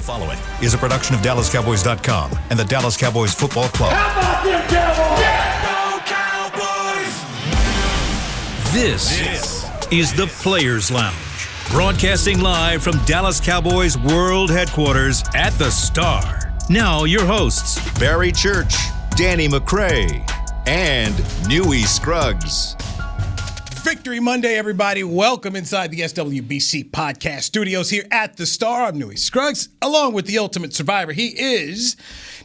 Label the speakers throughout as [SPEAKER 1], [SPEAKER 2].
[SPEAKER 1] following is a production of DallasCowboys.com and the Dallas Cowboys Football Club.
[SPEAKER 2] How about them Cowboys?
[SPEAKER 3] Yeah, go Cowboys!
[SPEAKER 4] This is the Players Lounge, broadcasting live from Dallas Cowboys World Headquarters at the Star. Now your hosts,
[SPEAKER 1] Barry Church, Danny McCray, and Newy Scruggs.
[SPEAKER 5] Victory Monday, everybody. Welcome inside the SWBC podcast studios here at the Star. I'm Newy Scruggs, along with the ultimate survivor. He is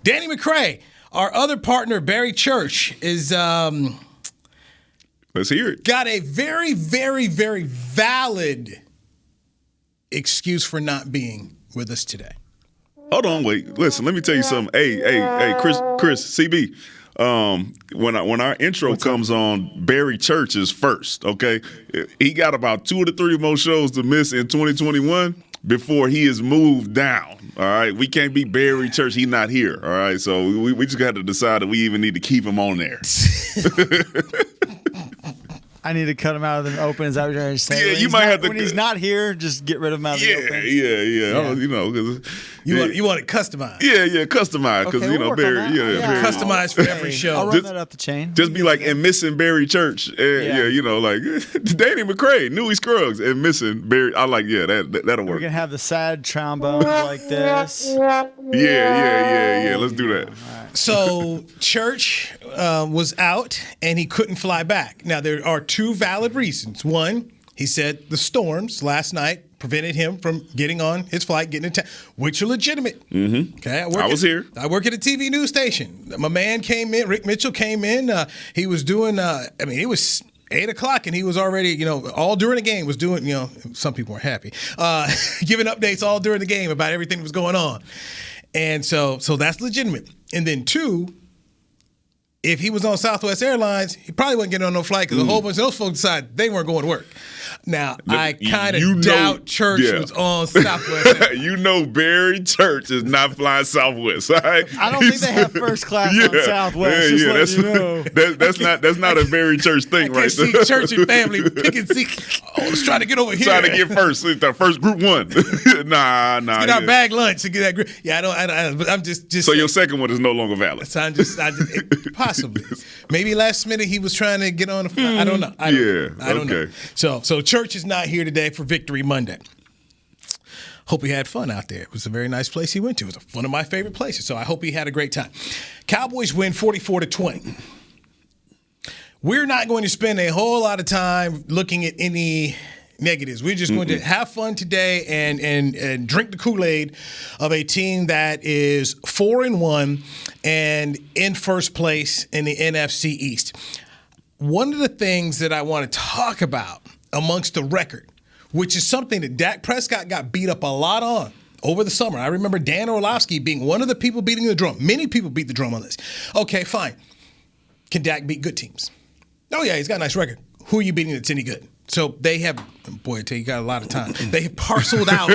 [SPEAKER 5] Danny McCray. Our other partner, Barry Church, is
[SPEAKER 6] let's hear it.
[SPEAKER 5] Got a very, very, very valid excuse for not being with us today.
[SPEAKER 6] Hold on, wait. Listen, let me tell you something. Hey, Chris, CB. When our intro comes on, Barry Church is first, okay? He got about 2 to 3 more shows to miss in 2021 before he is moved down, all right? We can't be Barry Church. He's not here, all right? So we just got to decide that we even need to keep him on there.
[SPEAKER 7] I need to cut him out of the open. Is that what you're trying to say?
[SPEAKER 6] Yeah, you might have to.
[SPEAKER 7] When he's not here, just get rid of him out of the open.
[SPEAKER 6] Yeah. You know,
[SPEAKER 5] you want it customized.
[SPEAKER 6] Yeah, customized because
[SPEAKER 7] Okay, we'll
[SPEAKER 6] Barry.
[SPEAKER 7] Barry.
[SPEAKER 5] Customized for every show.
[SPEAKER 7] I'll run that up the chain.
[SPEAKER 6] Just be like, and missing Barry Church. You know, like Danny McCray, Newy Scruggs, and missing Barry. I like, that'll work.
[SPEAKER 7] We're gonna have the sad trombones like this.
[SPEAKER 6] Yeah. Let's do that.
[SPEAKER 5] So Church was out and he couldn't fly back. Now, there are 2 valid reasons. One, he said the storms last night prevented him from getting on his flight, getting in town, which are legitimate. Mm-hmm. Okay,
[SPEAKER 6] I was here.
[SPEAKER 5] I work at a TV news station. My man came in, Rick Mitchell came in. He was doing, it was 8 o'clock and he was already, all during the game was doing, some people weren't happy, giving updates all during the game about everything that was going on. And so that's legitimate. And then 2, if he was on Southwest Airlines, he probably wouldn't get on no flight because a whole bunch of those folks decided they weren't going to work. Now, I kind of doubt Church was on Southwest.
[SPEAKER 6] Barry Church is not flying Southwest. All right?
[SPEAKER 7] I don't think they have first class on Southwest.
[SPEAKER 6] That's not a Barry Church thing, right?
[SPEAKER 5] I can see Church and family picking seats. Let's try to get over here.
[SPEAKER 6] Trying to get first. The first group 1. nah.
[SPEAKER 5] Get our bag lunch to get that group. Yeah, I'm just.
[SPEAKER 6] So your second one is no longer valid.
[SPEAKER 5] So I just possibly. Maybe last minute he was trying to get on the flight. I don't know. I don't know. So Church is not here today for Victory Monday. Hope he had fun out there. It was a very nice place he went to. It was one of my favorite places, so I hope he had a great time. Cowboys win 44-20. We're not going to spend a whole lot of time looking at any negatives. We're just going to have fun today and drink the Kool-Aid of a team that is 4-1 and in first place in the NFC East. One of the things that I want to talk about amongst the record, which is something that Dak Prescott got beat up a lot on over the summer. I remember Dan Orlovsky being one of the people beating the drum. Many people beat the drum on this. Okay, fine. Can Dak beat good teams? Oh, yeah, he's got a nice record. Who are you beating that's any good? So they have, boy, I tell you, got a lot of time. They have parceled out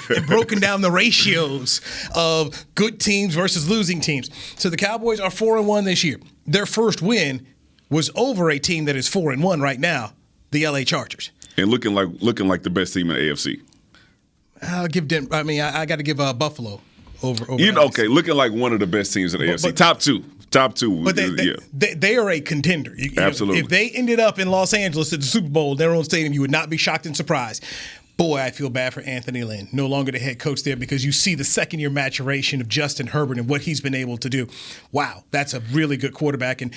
[SPEAKER 5] and broken down the ratios of good teams versus losing teams. So the Cowboys are 4-1 this year. Their first win was over a team that is 4-1 right now, the LA Chargers.
[SPEAKER 6] And looking like the best team in the AFC.
[SPEAKER 5] I'll give Denver. I got to give Buffalo over.
[SPEAKER 6] Okay, looking like one of the best teams in the AFC. Top two. But
[SPEAKER 5] they are a contender.
[SPEAKER 6] Absolutely.
[SPEAKER 5] If they ended up in Los Angeles at the Super Bowl, their own stadium, you would not be shocked and surprised. Boy, I feel bad for Anthony Lynn, no longer the head coach there, because you see the second-year maturation of Justin Herbert and what he's been able to do. Wow, that's a really good quarterback. And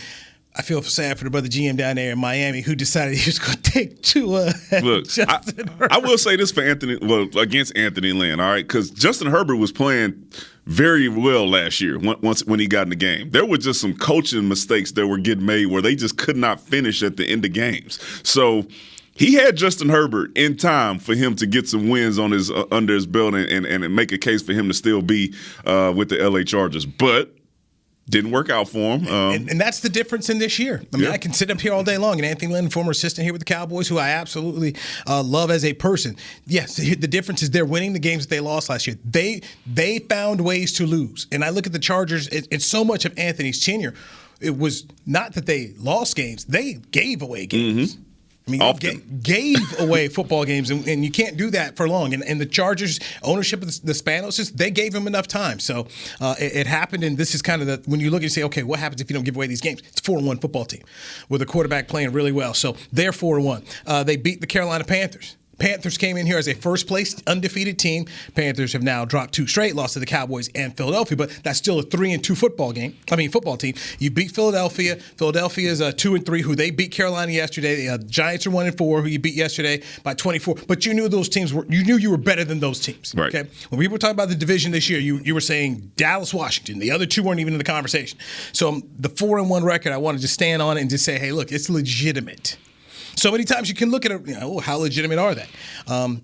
[SPEAKER 5] I feel sad for the brother GM down there in Miami who decided he was going to take Tua.
[SPEAKER 6] Look, I will say this for against Anthony Lynn, all right, because Justin Herbert was playing very well last year when he got in the game. There were just some coaching mistakes that were getting made where they just could not finish at the end of games. So he had Justin Herbert in time for him to get some wins on his under his belt and make a case for him to still be with the LA Chargers. But didn't work out for him.
[SPEAKER 5] And that's the difference in this year. I can sit up here all day long. And Anthony Lynn, former assistant here with the Cowboys, who I absolutely love as a person. Yes, the difference is they're winning the games that they lost last year. They found ways to lose. And I look at the Chargers, it's so much of Anthony's tenure. It was not that they lost games. They gave away games. I mean, they gave away football games, and you can't do that for long. And the Chargers' ownership of the Spanos, they gave him enough time. So it happened, and this is kind of when you look and say, okay, what happens if you don't give away these games? It's a 4-1 football team with a quarterback playing really well. So they're 4-1. They beat the Carolina Panthers. Panthers came in here as a first-place undefeated team. Panthers have now dropped 2 straight, lost to the Cowboys and Philadelphia, but that's still a 3-2 football team. You beat Philadelphia. Philadelphia is 2-3, who they beat Carolina yesterday. The Giants are 1-4, who you beat yesterday by 24. But you knew those teams you were better than those teams.
[SPEAKER 6] Right.
[SPEAKER 5] Okay. When we were talking about the division this year, you were saying Dallas, Washington. The other 2 weren't even in the conversation. So the 4-1 record, I wanted to stand on it and just say, hey, look, it's legitimate. So many times you can look at it, how legitimate are they?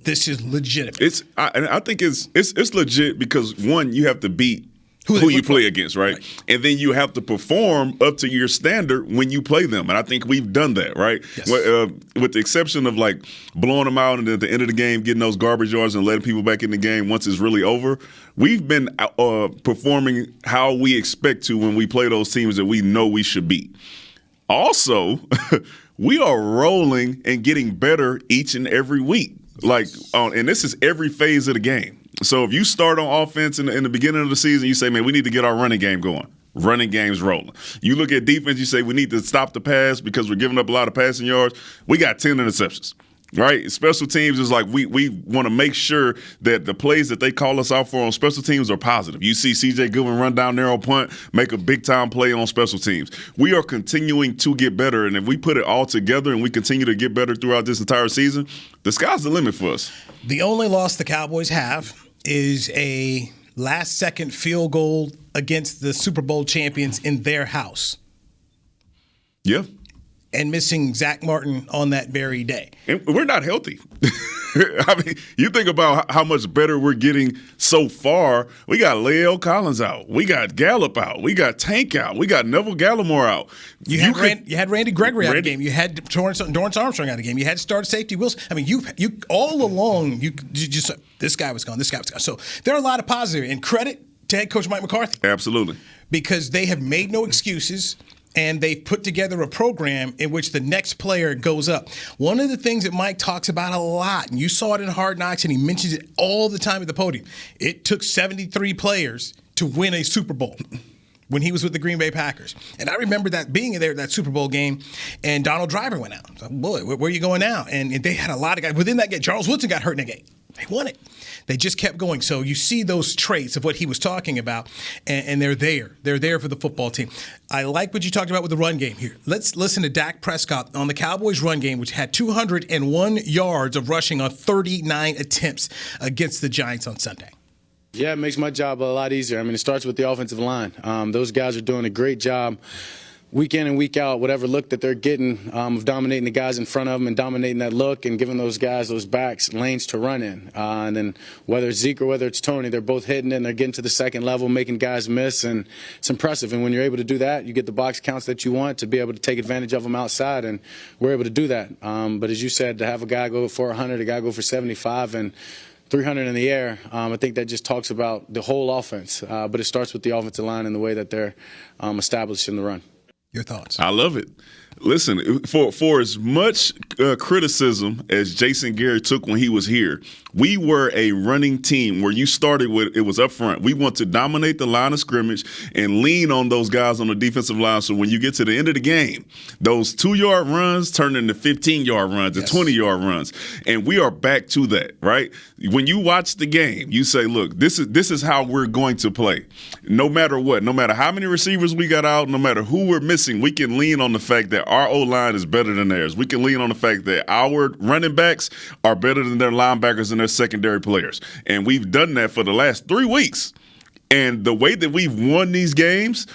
[SPEAKER 5] This is legitimate.
[SPEAKER 6] I think it's legit because, one, you have to beat who you play against, right? And then you have to perform up to your standard when you play them. And I think we've done that, right?
[SPEAKER 5] Yes.
[SPEAKER 6] With the exception of like blowing them out and at the end of the game getting those garbage yards and letting people back in the game once it's really over, we've been performing how we expect to when we play those teams that we know we should beat. Also, we are rolling and getting better each and every week. And this is every phase of the game. So if you start on offense in the beginning of the season, you say, man, we need to get our running game going. Running game's rolling. You look at defense, you say we need to stop the pass because we're giving up a lot of passing yards. We got 10 interceptions. Right? Special teams is like we want to make sure that the plays that they call us out for on special teams are positive. You see C.J. Goodwin run down narrow punt, make a big-time play on special teams. We are continuing to get better, and if we put it all together and we continue to get better throughout this entire season, the sky's the limit for us.
[SPEAKER 5] The only loss the Cowboys have is a last-second field goal against the Super Bowl champions in their house.
[SPEAKER 6] Yeah.
[SPEAKER 5] And missing Zach Martin on that very day.
[SPEAKER 6] And we're not healthy. I mean, you think about how much better we're getting so far. We got Leo Collins out. We got Gallup out. We got Tank out. We got Neville Gallimore out. You
[SPEAKER 5] had Randy Gregory out of the game. You had Dorrance Armstrong out of the game. You had started safety Wilson. I mean, you all along, you just this guy was gone. This guy was gone. So there are a lot of positive. And credit to head coach Mike McCarthy.
[SPEAKER 6] Absolutely.
[SPEAKER 5] Because they have made no excuses. And they've put together a program in which the next player goes up. One of the things that Mike talks about a lot, and you saw it in Hard Knocks, and he mentions it all the time at the podium, it took 73 players to win a Super Bowl when he was with the Green Bay Packers. And I remember that being there at that Super Bowl game, and Donald Driver went out. So, boy, where are you going now? And they had a lot of guys. Within that game, Charles Woodson got hurt in that game. They won it. They just kept going. So you see those traits of what he was talking about, and they're there. They're there for the football team. I like what you talked about with the run game here. Let's listen to Dak Prescott on the Cowboys run game, which had 201 yards of rushing on 39 attempts against the Giants on Sunday.
[SPEAKER 2] Yeah, it makes my job a lot easier. I mean, it starts with the offensive line. Those guys are doing a great job week in and week out, whatever look that they're getting, of dominating the guys in front of them and dominating that look and giving those guys, those backs, lanes to run in. And then whether it's Zeke or whether it's Tony, they're both hitting it and they're getting to the second level, making guys miss, and it's impressive. And when you're able to do that, you get the box counts that you want to be able to take advantage of them outside, and we're able to do that. But as you said, to have a guy go for 100, a guy go for 75, and 300 in the air, I think that just talks about the whole offense. But it starts with the offensive line and the way that they're established in the run.
[SPEAKER 5] Your thoughts?
[SPEAKER 6] I love it. Listen, for as much criticism as Jason Garrett took when he was here, we were a running team where you started with it was up front. We want to dominate the line of scrimmage and lean on those guys on the defensive line. So when you get to the end of the game, those 2-yard runs turn into 15-yard runs and 20-yard runs. And we are back to that, right? When you watch the game, you say, look, this is how we're going to play. No matter what, no matter how many receivers we got out, no matter who we're missing, we can lean on the fact that our O-line is better than theirs. We can lean on the fact that our running backs are better than their linebackers and their secondary players. And we've done that for the last 3 weeks. And the way that we've won these games,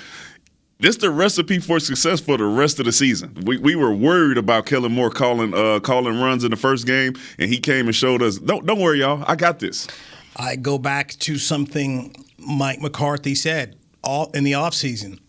[SPEAKER 6] this is the recipe for success for the rest of the season. We were worried about Kellen Moore calling runs in the first game, and he came and showed us, don't worry, y'all, I got this.
[SPEAKER 5] I go back to something Mike McCarthy said in the offseason.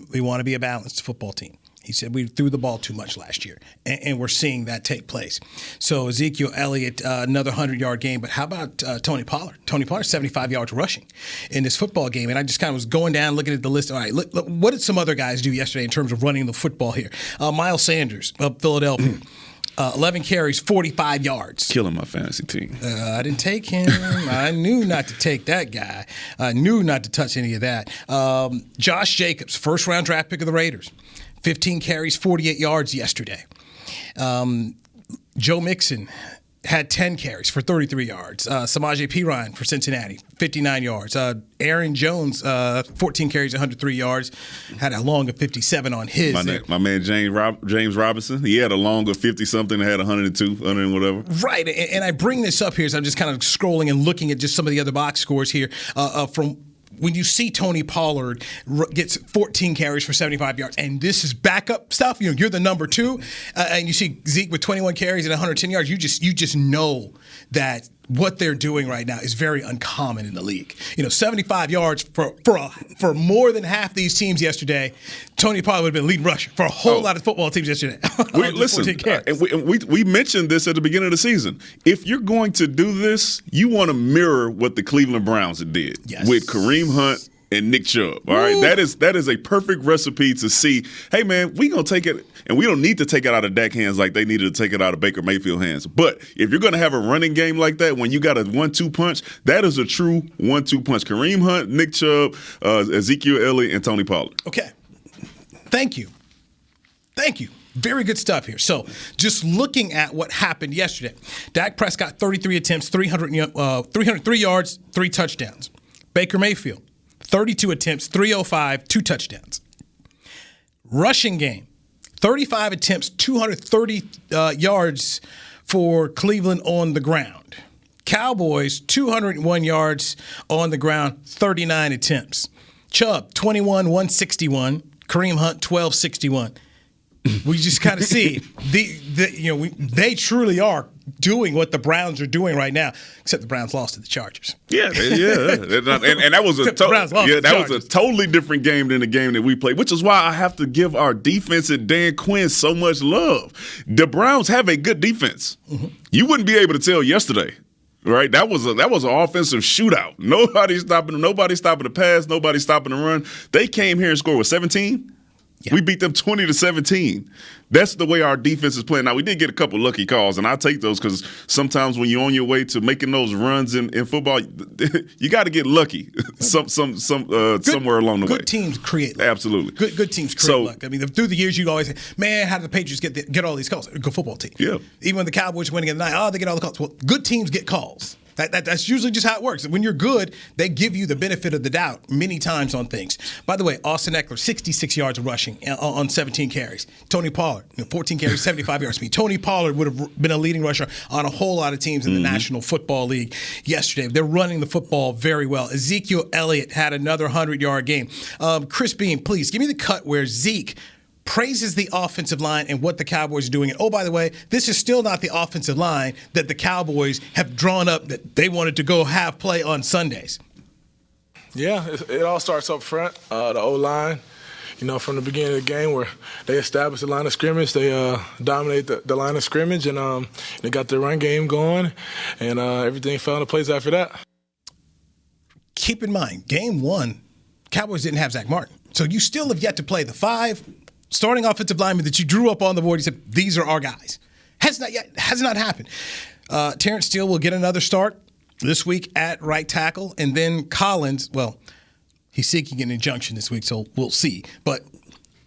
[SPEAKER 5] We want to be a balanced football team. He said we threw the ball too much last year, and we're seeing that take place. So Ezekiel Elliott, another 100-yard game. But how about Tony Pollard? Tony Pollard, 75 yards rushing in this football game. And I just kind of was going down, looking at the list. All right, look, what did some other guys do yesterday in terms of running the football here? Miles Sanders of Philadelphia. 11 carries, 45 yards.
[SPEAKER 6] Killing my fantasy team.
[SPEAKER 5] I didn't take him. I knew not to take that guy. I knew not to touch any of that. Josh Jacobs, first-round draft pick of the Raiders, 15 carries, 48 yards yesterday. Joe Mixon had 10 carries for 33 yards. Samaje Perine for Cincinnati, 59 yards. Aaron Jones, 14 carries, 103 yards. Had a long of 57 on his.
[SPEAKER 6] My man James Robinson, he had a long of 50-something, had 102, 100 and whatever.
[SPEAKER 5] Right, and I bring this up here as I'm just kind of scrolling and looking at just some of the other box scores here from when you see Tony Pollard gets 14 carries for 75 yards, and this is backup stuff, you're the number 2, and you see Zeke with 21 carries and 110 yards, you just know that what they're doing right now is very uncommon in the league. 75 yards for more than half these teams yesterday. Tony Pollard would have been leading rusher for a whole lot of football teams yesterday.
[SPEAKER 6] We mentioned this at the beginning of the season. If you're going to do this, you want to mirror what the Cleveland Browns did with Kareem Hunt and Nick Chubb. All right, that is a perfect recipe to see. Hey man, we gonna take it, and we don't need to take it out of Dak hands like they needed to take it out of Baker Mayfield hands. But if you're gonna have a running game like that, when you got a 1-2 punch, that is a true 1-2 punch. Kareem Hunt, Nick Chubb, Ezekiel Elliott, and Tony Pollard.
[SPEAKER 5] Okay, thank you. Very good stuff here. So just looking at what happened yesterday, Dak Prescott, 33 attempts, 303 yards, 3 touchdowns. Baker Mayfield, 32 attempts, 305, 2 touchdowns. Rushing game, 35 attempts, 230 yards for Cleveland on the ground. Cowboys, 201 yards on the ground, 39 attempts. Chubb, 21, 161. Kareem Hunt, 1261. We just kind of see they truly are doing what the Browns are doing right now, except the Browns lost to the Chargers.
[SPEAKER 6] Yeah, and that was a totally different game than the game that we played, which is why I have to give our defense and Dan Quinn so much love. The Browns have a good defense. Mm-hmm. You wouldn't be able to tell yesterday. Right, that was an offensive shootout. Nobody stopping the pass, nobody stopping the run. They came here and scored with 17. Yeah. We beat them 20-17. That's the way our defense is playing. Now, we did get a couple lucky calls, and I take those because sometimes when you're on your way to making those runs in football, you got to get lucky somewhere along the way.
[SPEAKER 5] Good teams create luck.
[SPEAKER 6] Absolutely.
[SPEAKER 5] Good teams create luck. I mean, through the years, you'd always say, man, how did the Patriots get all these calls? A good football team.
[SPEAKER 6] Yeah.
[SPEAKER 5] Even when the Cowboys win again tonight, they get all the calls. Well, good teams get calls. That's usually just how it works. When you're good, they give you the benefit of the doubt many times on things. By the way, Austin Eckler, 66 yards of rushing on 17 carries. Tony Pollard, 14 carries, 75 yards. Tony Pollard would have been a leading rusher on a whole lot of teams in the National Football League yesterday. They're running the football very well. Ezekiel Elliott had another 100-yard game. Chris Beam, please, give me the cut where Zeke praises the offensive line and what the Cowboys are doing. And, oh, by the way, this is still not the offensive line that the Cowboys have drawn up that they wanted to go have play on Sundays.
[SPEAKER 3] Yeah, it all starts up front. The O-line, from the beginning of the game where they established the line of scrimmage, they dominate the line of scrimmage, and they got their run game going, and everything fell into place after that.
[SPEAKER 5] Keep in mind, game 1, Cowboys didn't have Zach Martin. So you still have yet to play the 5 starting offensive linemen that you drew up on the board. You said, these are our guys. Has not happened. Terrence Steele will get another start this week at right tackle. And then Collins, well, he's seeking an injunction this week, so we'll see. But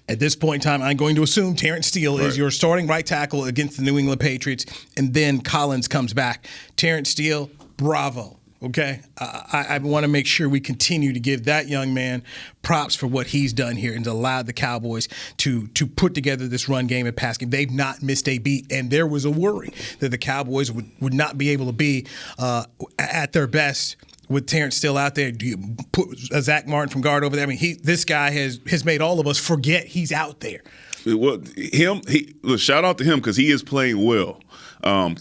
[SPEAKER 5] at this point in time, I'm going to assume Terrence Steele is your starting right tackle against the New England Patriots. And then Collins comes back. Terrence Steele, bravo. Okay, I want to make sure we continue to give that young man props for what he's done here and allowed the Cowboys to put together this run game and pass game. They've not missed a beat, and there was a worry that the Cowboys would not be able to be at their best with Terrence Steele out there. Do you put Zach Martin from guard over there? I mean, this guy has made all of us forget he's out there.
[SPEAKER 6] Well, shout out to him because he is playing well.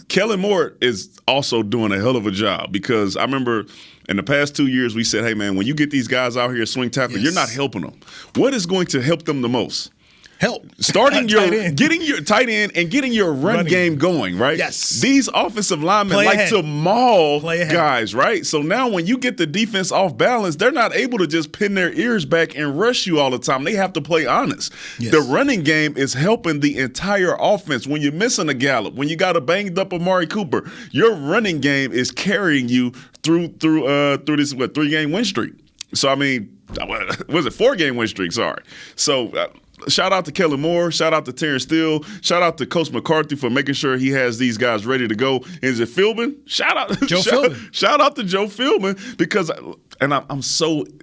[SPEAKER 6] Kellen Moore is also doing a hell of a job because I remember in the past 2 years we said, hey, man, when you get these guys out here swing tackle, you're not helping them. What is going to help them the most?
[SPEAKER 5] help.
[SPEAKER 6] Getting your tight end and getting your run game going, right?
[SPEAKER 5] Yes.
[SPEAKER 6] These offensive linemen to maul guys, right? So now when you get the defense off balance, they're not able to just pin their ears back and rush you all the time. They have to play honest. Yes. The running game is helping the entire offense. When you're missing a Gallup, when you got a banged up Amari Cooper, your running game is carrying you through this 3-game win streak. So I mean, was it 4-game win streak? Sorry. So. Shout out to Kellen Moore. Shout out to Terrence Steele. Shout out to Coach McCarthy for making sure he has these guys ready to go. Is it Philbin? Shout out to Joe Philbin because,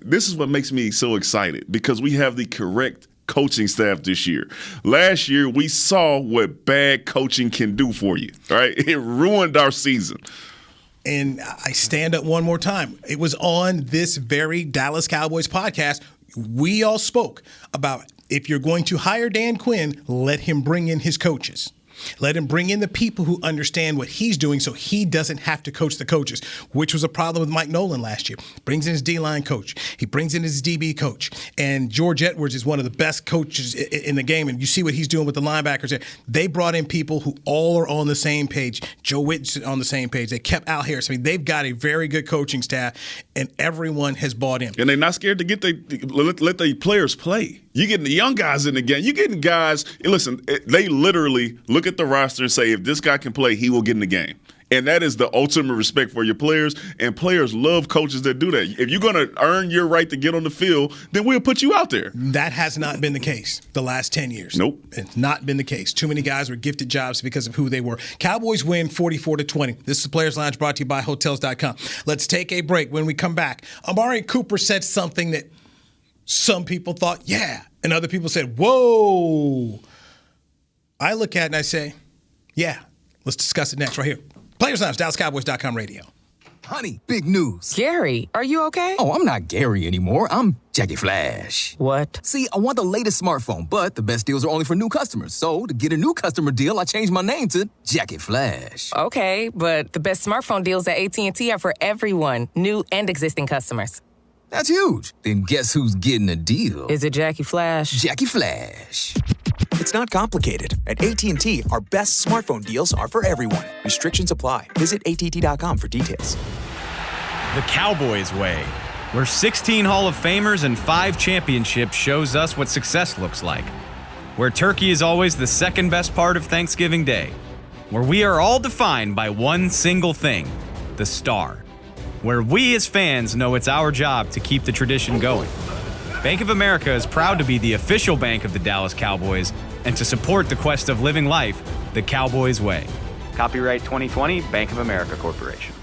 [SPEAKER 6] this is what makes me so excited because we have the correct coaching staff this year. Last year, we saw what bad coaching can do for you, right? It ruined our season.
[SPEAKER 5] And I stand up one more time. It was on this very Dallas Cowboys podcast. We all spoke about if you're going to hire Dan Quinn, let him bring in his coaches. Let him bring in the people who understand what he's doing so he doesn't have to coach the coaches, which was a problem with Mike Nolan last year. Brings in his D-line coach. He brings in his DB coach. And George Edwards is one of the best coaches in the game, and you see what he's doing with the linebackers there. They brought in people who all are on the same page. Joe Witt's on the same page. They kept Al Harris. I mean, they've got a very good coaching staff, and everyone has bought in.
[SPEAKER 6] And they're not scared to let the players play. You getting the young guys in the game. You getting guys. Listen, they literally look at the roster and say, if this guy can play, he will get in the game. And that is the ultimate respect for your players. And players love coaches that do that. If you're going to earn your right to get on the field, then we'll put you out there.
[SPEAKER 5] That has not been the case the last 10 years.
[SPEAKER 6] Nope.
[SPEAKER 5] It's not been the case. Too many guys were gifted jobs because of who they were. Cowboys win 44-20. This is the Players Lounge brought to you by Hotels.com. Let's take a break. When we come back, Amari Cooper said something that some people thought, yeah, and other people said, whoa. I look at it and I say, yeah, let's discuss it next right here. Players Lounge, DallasCowboys.com radio.
[SPEAKER 8] Honey, big news.
[SPEAKER 9] Gary, are you okay?
[SPEAKER 8] Oh, I'm not Gary anymore. I'm Jackie Flash.
[SPEAKER 9] What?
[SPEAKER 8] See, I want the latest smartphone, but the best deals are only for new customers. So to get a new customer deal, I changed my name to Jackie Flash.
[SPEAKER 9] Okay, but the best smartphone deals at AT&T are for everyone, new and existing customers.
[SPEAKER 8] That's huge. Then guess who's getting a deal?
[SPEAKER 9] Is it Jackie Flash?
[SPEAKER 8] Jackie Flash.
[SPEAKER 10] It's not complicated. At AT&T, our best smartphone deals are for everyone. Restrictions apply. Visit att.com for details.
[SPEAKER 11] The Cowboys way, where 16 Hall of Famers and 5 championships shows us what success looks like. Where turkey is always the second best part of Thanksgiving Day. Where we are all defined by one single thing, the star. Where we as fans know it's our job to keep the tradition going. Bank of America is proud to be the official bank of the Dallas Cowboys and to support the quest of living life the Cowboys way.
[SPEAKER 12] Copyright 2020, Bank of America Corporation.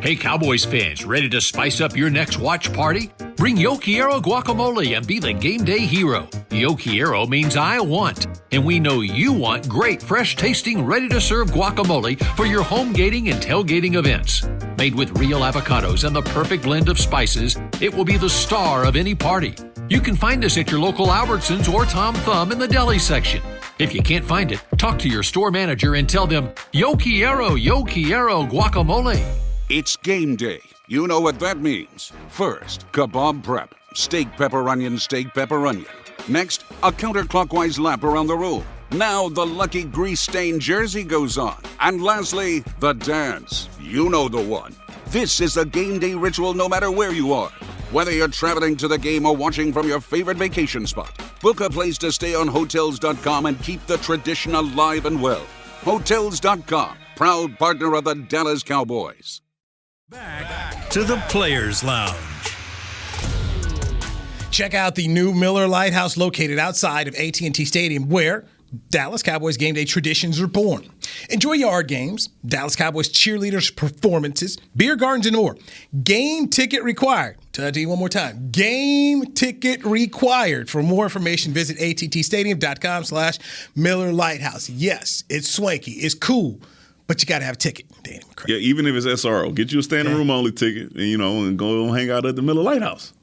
[SPEAKER 13] Hey Cowboys fans, ready to spice up your next watch party? Bring Yo Quiero guacamole and be the game day hero. Yo Quiero means I want, and we know you want great, fresh-tasting, ready-to-serve guacamole for your home gating and tailgating events. Made with real avocados and the perfect blend of spices, it will be the star of any party. You can find us at your local Albertsons or Tom Thumb in the deli section. If you can't find it, talk to your store manager and tell them, Yo Quiero guacamole.
[SPEAKER 14] It's game day. You know what that means. First, kebab prep. Steak, pepper, onion, steak, pepper, onion. Next, a counterclockwise lap around the room. Now the lucky grease-stained jersey goes on. And lastly, the dance. You know the one. This is a game day ritual no matter where you are. Whether you're traveling to the game or watching from your favorite vacation spot, book a place to stay on Hotels.com and keep the tradition alive and well. Hotels.com, proud partner of the Dallas Cowboys.
[SPEAKER 4] Back to the Players Lounge.
[SPEAKER 5] Check out the new Miller Lighthouse located outside of AT&T Stadium where Dallas Cowboys game day traditions are born. Enjoy yard games, Dallas Cowboys cheerleaders performances, beer gardens, and more. Game ticket required. Tell you one more time. Game ticket required. For more information, visit attstadium.com/Miller Lighthouse. Yes, it's swanky. It's cool. But you got to have a ticket, Danny McCray.
[SPEAKER 6] Yeah, even if it's SRO. Get you a standing room only ticket and go hang out at the Miller Lighthouse.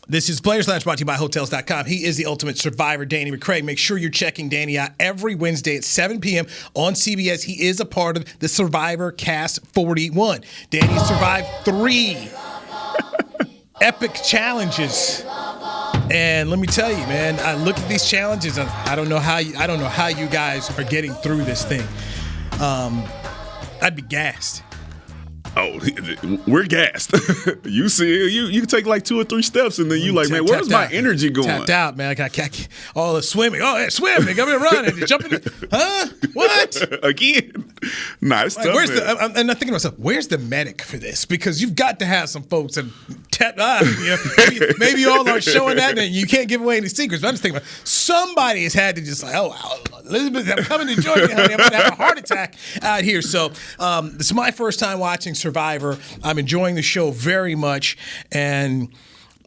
[SPEAKER 5] This is Players Lounge brought to you by Hotels.com. He is the ultimate survivor, Danny McCray. Make sure you're checking Danny out every Wednesday at 7 p.m. on CBS. He is a part of the Survivor Cast 41. Danny survived 3 epic challenges And let me tell you, man, I look at these challenges and I don't know how you guys are getting through this thing. I'd be gassed.
[SPEAKER 6] Oh, we're gassed. You see, you can take like 2 or 3 steps, and then you like, man, where's my energy going?
[SPEAKER 5] Tapped out, man. All the swimming. Oh, yeah, swimming. Come here, running. Jumping. Huh? What?
[SPEAKER 6] Again? Nah, it's tough.
[SPEAKER 5] And I'm thinking to myself, where's the medic for this? Because you've got to have some folks that maybe you all aren't showing that, and you can't give away any secrets. But I'm just thinking about somebody has had to just like, Elizabeth, I'm coming to join you, honey. I'm going to have a heart attack out here. So this is my first time watching Survivor. I'm enjoying the show very much. And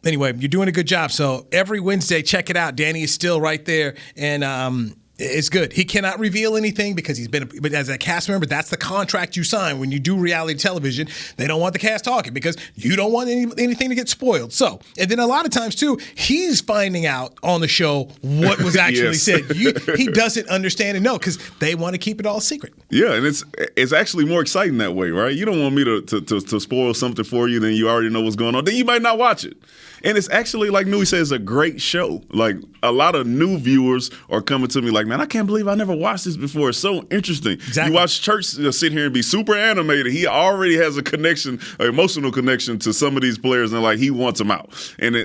[SPEAKER 5] anyway, you're doing a good job. So every Wednesday, check it out. Danny is still right there. And it's good. He cannot reveal anything because but as a cast member, that's the contract you sign when you do reality television. They don't want the cast talking because you don't want anything to get spoiled. So, and then a lot of times too, he's finding out on the show what was actually said. He doesn't understand and know because they want to keep it all secret.
[SPEAKER 6] Yeah, and it's actually more exciting that way, right? You don't want me to spoil something for you, then you already know what's going on. Then you might not watch it. And it's actually, like Newy says, a great show. Like, a lot of new viewers are coming to me like, man, I can't believe I never watched this before. It's so interesting. Exactly. You watch Church sit here and be super animated. He already has a connection, an emotional connection to some of these players, and, like, he wants them out. And,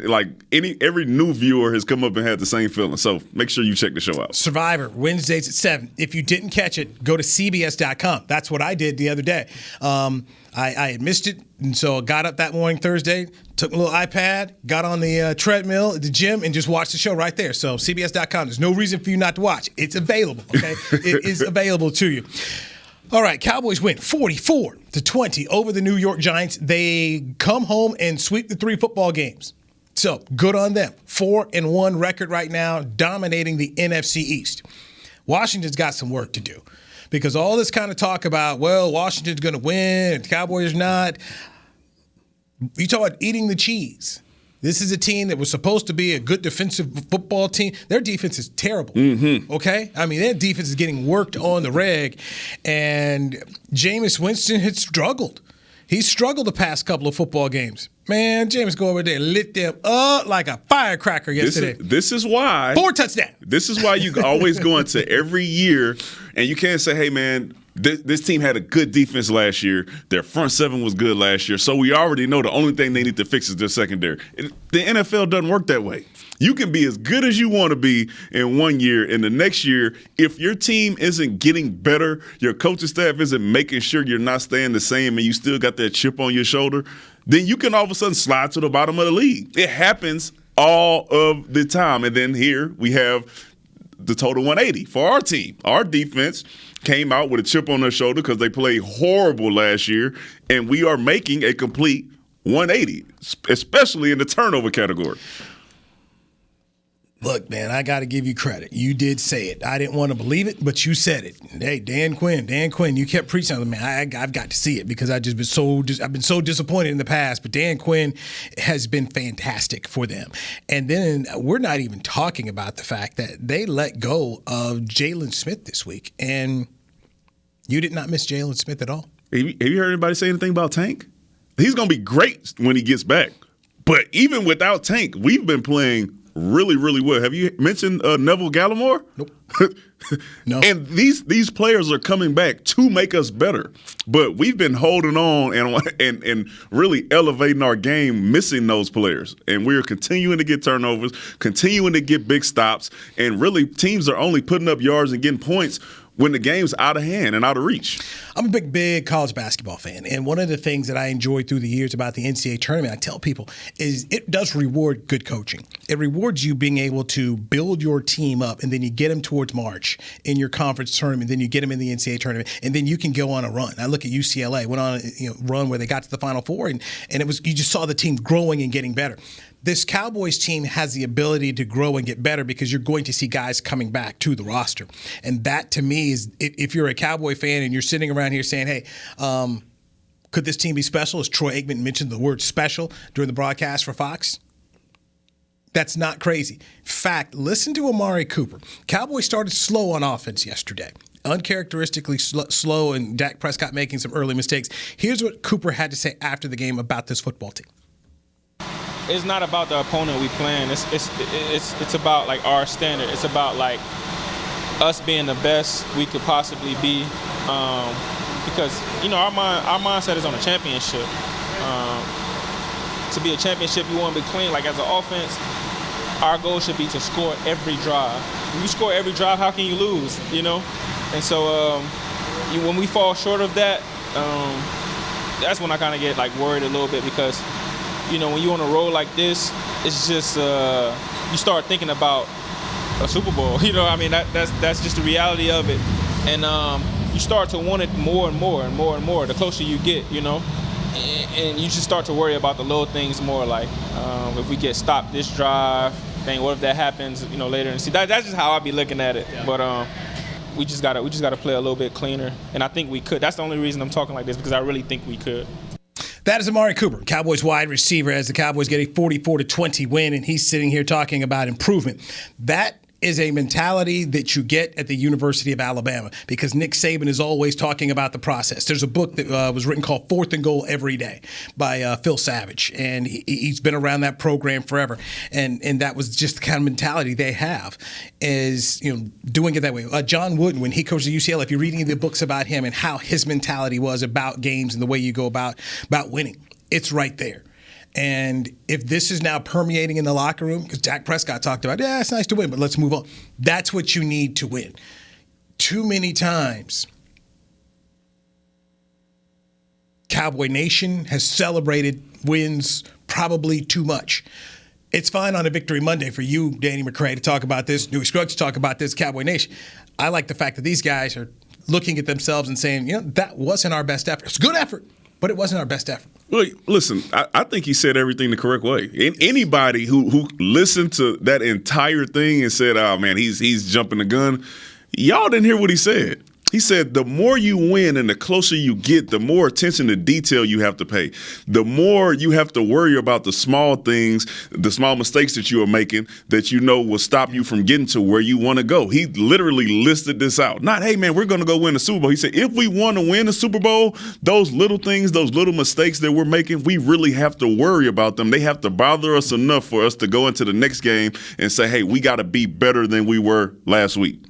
[SPEAKER 6] every new viewer has come up and had the same feeling. So make sure you check the show out.
[SPEAKER 5] Survivor, Wednesdays at 7. If you didn't catch it, go to CBS.com. That's what I did the other day. I had missed it, and so I got up that morning Thursday, took my little iPad, got on the treadmill at the gym, and just watched the show right there. So CBS.com, there's no reason for you not to watch. It's available, okay? It is available to you. All right, Cowboys win 44-20 over the New York Giants. They come home and sweep the 3 football games. So good on them. 4-1 record right now, dominating the NFC East. Washington's got some work to do. Because all this kind of talk about, well, Washington's going to win and the Cowboys not. You talk about eating the cheese. This is a team that was supposed to be a good defensive football team. Their defense is terrible, okay? I mean, their defense is getting worked on the reg. And Jameis Winston had struggled. He's struggled the past couple of football games. Man, Jameis go over there and lit them up like a firecracker yesterday.
[SPEAKER 6] This is why.
[SPEAKER 5] 4 touchdowns.
[SPEAKER 6] This is why you always go into every year and you can't say, hey, man, this team had a good defense last year. Their front 7 was good last year. So we already know the only thing they need to fix is their secondary. The NFL doesn't work that way. You can be as good as you want to be in one year, and the next year, if your team isn't getting better, your coaching staff isn't making sure you're not staying the same and you still got that chip on your shoulder, then you can all of a sudden slide to the bottom of the league. It happens all of the time. And then here we have the total 180 for our team. Our defense came out with a chip on their shoulder because they played horrible last year, and we are making a complete 180, especially in the turnover category.
[SPEAKER 5] Look, man, I got to give you credit. You did say it. I didn't want to believe it, but you said it. Hey, Dan Quinn, you kept preaching on it, man. I've got to see it because I've been so disappointed in the past. But Dan Quinn has been fantastic for them. And then we're not even talking about the fact that they let go of Jalen Smith this week, and you did not miss Jalen Smith at all.
[SPEAKER 6] Have you heard anybody say anything about Tank? He's going to be great when he gets back. But even without Tank, we've been playing really, really well. Have you mentioned Neville Gallimore?
[SPEAKER 5] Nope. No.
[SPEAKER 6] And these players are coming back to make us better. But we've been holding on and really elevating our game, missing those players. And we're continuing to get turnovers, continuing to get big stops, and really teams are only putting up yards and getting points when the game's out of hand and out of reach.
[SPEAKER 5] I'm a big college basketball fan, and one of the things that I enjoyed through the years about the NCAA tournament, I tell people, is it does reward good coaching. It rewards you being able to build your team up, and then you get them towards March in your conference tournament, then you get them in the NCAA tournament, and then you can go on a run. I look at UCLA, went on a run where they got to the Final Four, and it was you just saw the team growing and getting better. This Cowboys team has the ability to grow and get better because you're going to see guys coming back to the roster. And that, to me, is if you're a Cowboy fan and you're sitting around here saying, hey, could this team be special? As Troy Aikman mentioned the word special during the broadcast for Fox. That's not crazy. In fact, listen to Amari Cooper. Cowboys started slow on offense yesterday. Uncharacteristically slow, and Dak Prescott making some early mistakes. Here's what Cooper had to say after the game about this football team.
[SPEAKER 15] it's not about the opponent we playing. It's about like our standard. It's about like us being the best we could possibly be. Because our mindset is on a championship. To be a championship, you want to be clean. Like as an offense, our goal should be to score every drive. If you score every drive, how can you lose? And so when we fall short of that, that's when I kind of get like worried a little bit because when you're on a roll like this, it's just you start thinking about a Super Bowl. That's just the reality of it, and you start to want it more and more and more and more the closer you get, and you just start to worry about the little things more, like if we get stopped this drive, dang, what if that happens, later? And see, that's just how I be looking at it. Yeah. But we just gotta play a little bit cleaner, and I think we could. That's the only reason I'm talking like this, because I really think we could.
[SPEAKER 5] That is Amari Cooper, Cowboys wide receiver, as the Cowboys get a 44-20 win, and he's sitting here talking about improvement. That is a mentality that you get at the University of Alabama, because Nick Saban is always talking about the process. There's a book that was written called 4th and Goal Every Day by Phil Savage, and he's been around that program forever. And that was just the kind of mentality they have, is doing it that way. John Wooden, when he coached at UCLA, if you're reading the books about him and how his mentality was about games and the way you go about winning, it's right there. And if this is now permeating in the locker room, because Dak Prescott talked about, it's nice to win, but let's move on. That's what you need to win. Too many times, Cowboy Nation has celebrated wins probably too much. It's fine on a Victory Monday for you, Danny McCray, to talk about this, Newy Scruggs to talk about this, Cowboy Nation. I like the fact that these guys are looking at themselves and saying, that wasn't our best effort. It's a good effort, but it wasn't our best effort.
[SPEAKER 6] Well, listen, I think he said everything the correct way. Anybody who listened to that entire thing and said, oh, man, he's jumping the gun, y'all didn't hear what he said. He said the more you win and the closer you get, the more attention to detail you have to pay. The more you have to worry about the small things, the small mistakes that you are making that will stop you from getting to where you want to go. He literally listed this out. Not, hey, man, we're going to go win the Super Bowl. He said if we want to win the Super Bowl, those little things, those little mistakes that we're making, we really have to worry about them. They have to bother us enough for us to go into the next game and say, hey, we got to be better than we were last week.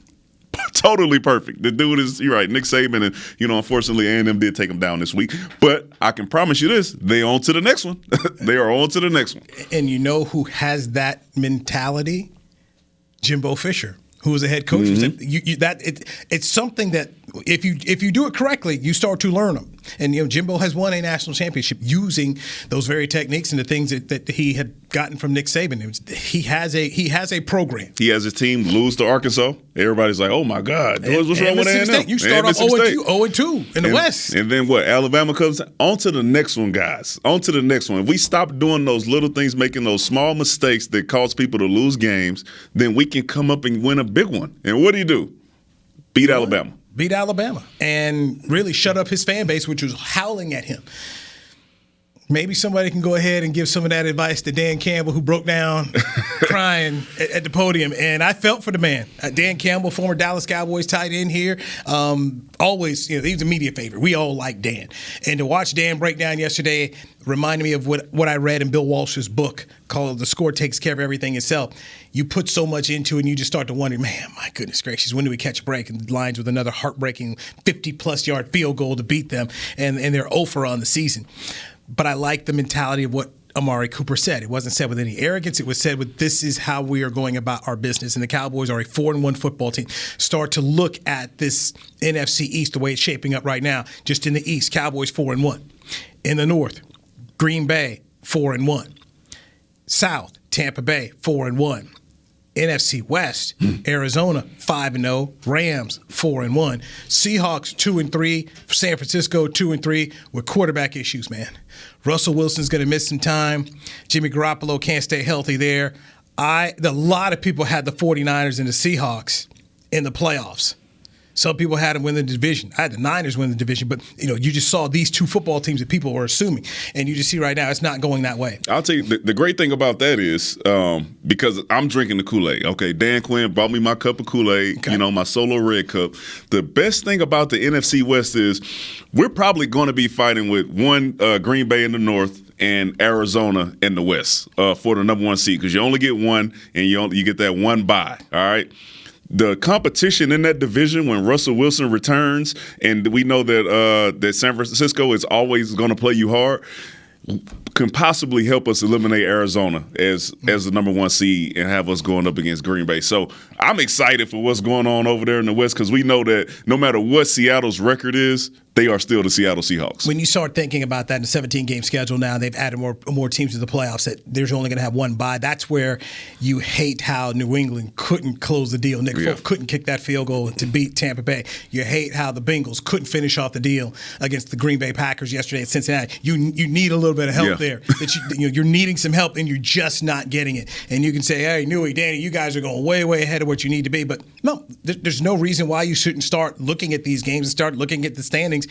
[SPEAKER 6] Totally perfect. The dude is, you're right, Nick Saban, and, unfortunately, A&M did take him down this week. But I can promise you this, they on to the next one. They are on to the next one.
[SPEAKER 5] And you know who has that mentality? Jimbo Fisher, who was a head coach. Mm-hmm. It's something that if you do it correctly, you start to learn them. And Jimbo has won a national championship using those very techniques and the things that he had gotten from Nick Saban. He has a program.
[SPEAKER 6] He has his team lose to Arkansas. Everybody's like, oh my God, what's wrong with A&M?
[SPEAKER 5] You start off 0-2 in the West.
[SPEAKER 6] And then what? Alabama comes on to the next one, guys. On to the next one. If we stop doing those little things, making those small mistakes that cause people to lose games, then we can come up and win a big one. And what do? Beat Alabama.
[SPEAKER 5] Beat Alabama and really shut up his fan base, which was howling at him. Maybe somebody can go ahead and give some of that advice to Dan Campbell, who broke down crying at the podium. And I felt for the man. Dan Campbell, former Dallas Cowboys tight end here, always, he was a media favorite. We all like Dan. And to watch Dan break down yesterday reminded me of what I read in Bill Walsh's book called The Score Takes Care of Everything Itself. You put so much into it, and you just start to wonder, man, my goodness gracious, when do we catch a break? And the Lions with another heartbreaking 50-plus yard field goal to beat them, and they're 0-for on the season. But I like the mentality of what Amari Cooper said. It wasn't said with any arrogance. It was said with, this is how we are going about our business. And the Cowboys are a 4-1 football team. Start to look at this NFC East, the way it's shaping up right now. Just in the East, Cowboys 4-1. In the North, Green Bay 4-1. South, Tampa Bay 4-1. NFC West, Arizona 5-0, Rams 4-1, Seahawks 2-3, San Francisco 2-3 with quarterback issues, man. Russell Wilson's going to miss some time. Jimmy Garoppolo can't stay healthy there. A lot of people had the 49ers and the Seahawks in the playoffs. Some people had them win the division. I had the Niners win the division, but you just saw these two football teams that people were assuming, and you just see right now it's not going that way.
[SPEAKER 6] I'll tell you, the great thing about that is because I'm drinking the Kool-Aid. Okay, Dan Quinn bought me my cup of Kool-Aid, my solo red cup. The best thing about the NFC West is we're probably going to be fighting with one Green Bay in the North and Arizona in the West for the number one seed, because you only get one, and you get that one bye. All right. The competition in that division when Russell Wilson returns, and we know that San Francisco is always going to play you hard, can possibly help us eliminate Arizona as the number one seed and have us going up against Green Bay. So I'm excited for what's going on over there in the West, because we know that no matter what Seattle's record is, they are still the Seattle Seahawks.
[SPEAKER 5] When you start thinking about that in the 17-game schedule now, they've added more teams to the playoffs. That there's only going to have one bye. That's where you hate how New England couldn't close the deal. Nick Folk couldn't kick that field goal to beat Tampa Bay. You hate how the Bengals couldn't finish off the deal against the Green Bay Packers yesterday at Cincinnati. You need a little bit of help there. That you're needing some help, and you're just not getting it. And you can say, hey, Newy, Danny, you guys are going way, way ahead of what you need to be. But no, there's no reason why you shouldn't start looking at these games and start looking at the standings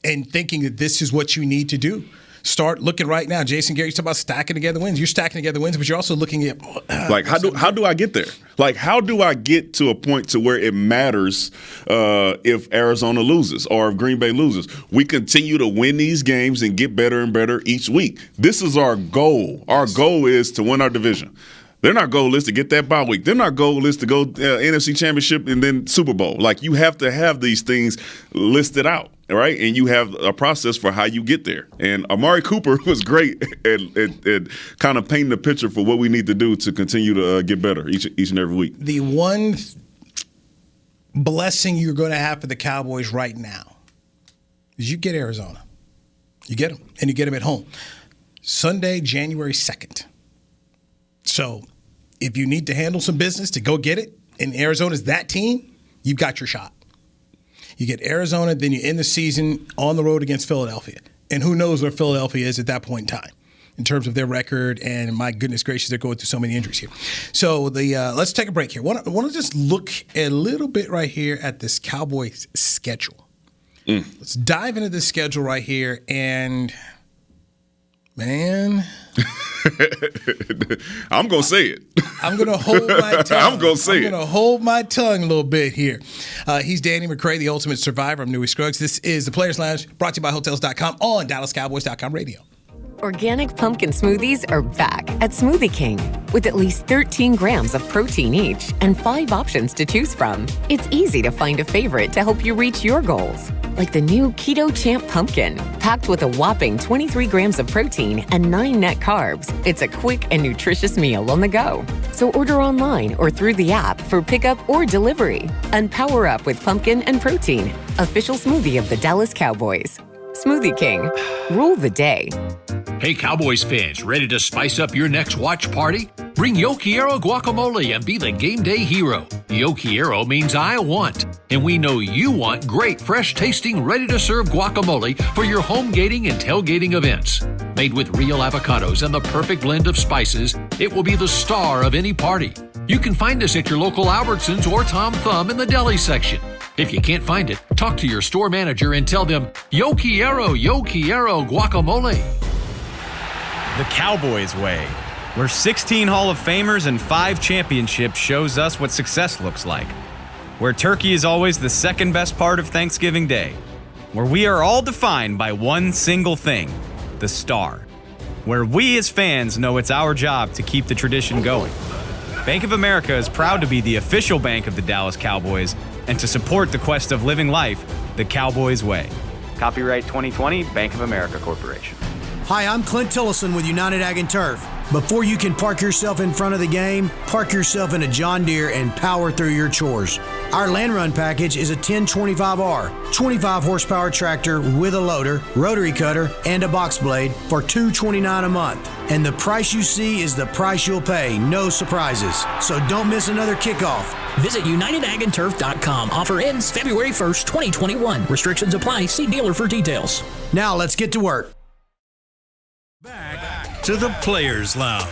[SPEAKER 5] and thinking that this is what you need to do. Start looking right now. Jason Garrett's talking about stacking together wins. You're stacking together wins, but you're also looking at
[SPEAKER 6] how do I get there? Like, how do I get to a point to where it matters if Arizona loses or if Green Bay loses? We continue to win these games and get better and better each week. This is our goal. Our goal is to win our division. Then our goal is to get that bye week. Then our goal is to go NFC Championship and then Super Bowl. Like, you have to have these things listed out, right? And you have a process for how you get there. And Amari Cooper was great at kind of painting the picture for what we need to do to continue to get better each and every week.
[SPEAKER 5] The one blessing you're going to have for the Cowboys right now is you get Arizona. You get them, and you get them at home. Sunday, January 2nd. So if you need to handle some business to go get it, and Arizona's that team, you've got your shot. You get Arizona, then you end the season on the road against Philadelphia. And who knows where Philadelphia is at that point in time in terms of their record, and my goodness gracious, they're going through so many injuries here. So let's take a break here. I want to just look a little bit right here at this Cowboys schedule. Let's dive into this schedule right here, and man,
[SPEAKER 6] I'm going to say it.
[SPEAKER 5] I'm going to hold my tongue.
[SPEAKER 6] I'm going to say it.
[SPEAKER 5] I'm going to hold my tongue a little bit here. He's Danny McCray, the ultimate survivor. I'm Newy Scruggs. This is the Players Lounge, brought to you by Hotels.com on DallasCowboys.com radio.
[SPEAKER 16] Organic pumpkin smoothies are back at Smoothie King with at least 13 grams of protein each and 5 options to choose from. It's easy to find a favorite to help you reach your goals, like the new Keto Champ Pumpkin, packed with a whopping 23 grams of protein and 9 net carbs. It's a quick and nutritious meal on the go. So order online or through the app for pickup or delivery. And power up with pumpkin and protein. Official smoothie of the Dallas Cowboys. Smoothie King. Rule the day.
[SPEAKER 13] Hey, Cowboys fans, ready to spice up your next watch party? Bring Yo Quiero guacamole and be the game day hero. Yo Quiero means I want, and we know you want great, fresh-tasting, ready-to-serve guacamole for your home gating and tailgating events. Made with real avocados and the perfect blend of spices, it will be the star of any party. You can find us at your local Albertsons or Tom Thumb in the deli section. If you can't find it, talk to your store manager and tell them, Yo Quiero guacamole.
[SPEAKER 11] The Cowboys way, where 16 Hall of Famers and 5 championships shows us what success looks like. Where turkey is always the second best part of Thanksgiving Day. Where we are all defined by one single thing, the star. Where we as fans know it's our job to keep the tradition going. Bank of America is proud to be the official bank of the Dallas Cowboys and to support the quest of living life the Cowboys way.
[SPEAKER 12] Copyright 2020, Bank of America Corporation.
[SPEAKER 17] Hi, I'm Clint Tillison with United Ag and Turf. Before you can park yourself in front of the game, park yourself in a John Deere and power through your chores. Our Land Run package is a 1025R, 25 horsepower tractor with a loader, rotary cutter, and a box blade for $229 a month. And the price you see is the price you'll pay, no surprises. So don't miss another kickoff.
[SPEAKER 18] Visit UnitedAgAndTurf.com. Offer ends February 1st, 2021. Restrictions apply. See dealer for details.
[SPEAKER 17] Now let's get to work.
[SPEAKER 4] Back to the Players Lounge.